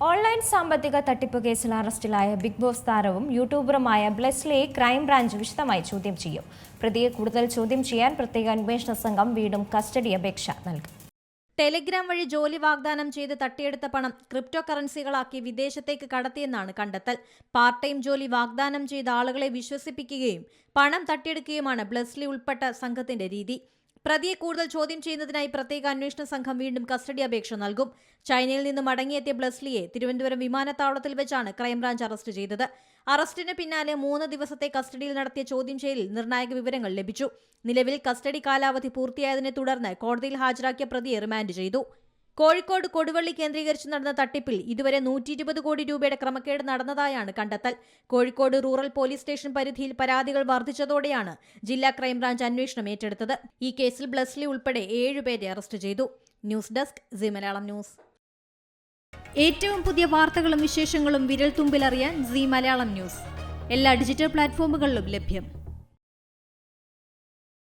Online സാമ്പത്തിക തട്ടിപ്പ് കേസിൽ അറസ്റ്റിലായ ബിഗ് ബോസ് താരവും യൂട്യൂബറുമായ ബ്ലെസ്ലിയെ ക്രൈംബ്രാഞ്ച് വിശദമായി ചോദ്യം ചെയ്യും. പ്രതിയെ കൂടുതൽ ചോദ്യം ചെയ്യാൻ പ്രത്യേക അന്വേഷണ സംഘം വീണ്ടും കസ്റ്റഡി അപേക്ഷ നൽകും. ടെലിഗ്രാം വഴി ജോലി വാഗ്ദാനം ചെയ്ത് തട്ടിയെടുത്ത പണം ക്രിപ്റ്റോ കറൻസികളാക്കി വിദേശത്തേക്ക് കടത്തിയെന്നാണ് കണ്ടെത്തൽ. പാർട്ട് ടൈം ജോലി വാഗ്ദാനം ചെയ്ത ആളുകളെ വിശ്വസിപ്പിക്കുകയും പണം തട്ടിയെടുക്കുകയുമാണ് ബ്ലെസ്ലി ഉൾപ്പെട്ട സംഘത്തിന്റെ രീതി. പ്രതിയെ കൂടുതൽ ചോദ്യം ചെയ്യുന്നതിനായി പ്രത്യേക അന്വേഷണ സംഘം വീണ്ടും കസ്റ്റഡി അപേക്ഷ നൽകും. ചൈനയിൽ നിന്ന് മടങ്ങിയെത്തിയ ബ്ലെസ്ലിയെ തിരുവനന്തപുരം വിമാനത്താവളത്തിൽ വെച്ചാണ് ക്രൈംബ്രാഞ്ച് അറസ്റ്റ് ചെയ്തത്. അറസ്റ്റിന് പിന്നാലെ 3 ദിവസത്തെ കസ്റ്റഡിയിൽ നടത്തിയ ചോദ്യം ചെയ്യലിൽ നിർണായക വിവരങ്ങൾ ലഭിച്ചു. നിലവിൽ കസ്റ്റഡി കാലാവധി പൂർത്തിയായതിനെ തുടർന്ന് കോടതിയിൽ ഹാജരാക്കിയ പ്രതിയെ റിമാൻഡ് ചെയ്തു. കോഴിക്കോട് കൊടുവള്ളി കേന്ദ്രീകരിച്ച് നടന്ന തട്ടിപ്പിൽ ഇതുവരെ 120 കോടി രൂപയുടെ ക്രമക്കേട് നടന്നതായാണ് കണ്ടെത്തൽ. കോഴിക്കോട് റൂറൽ പോലീസ് സ്റ്റേഷൻ പരിധിയിൽ പരാതികൾ വർദ്ധിച്ചതോടെയാണ് ജില്ലാ ക്രൈംബ്രാഞ്ച് അന്വേഷണം ഏറ്റെടുത്തത്. ഈ കേസിൽ ബ്ലെസ്ലി ഉൾപ്പെടെ 7 പേരെ അറസ്റ്റ് ചെയ്തു. News desk C Malayalam news. ഏറ്റവും പുതിയ വാർത്തകളും വിശേഷങ്ങളും വിരൽ തുമ്പിലറിയാൻ സി മലയാളം ന്യൂസ് എല്ലാ ഡിജിറ്റൽ പ്ലാറ്റ്ഫോമുകളിലും ലഭ്യം.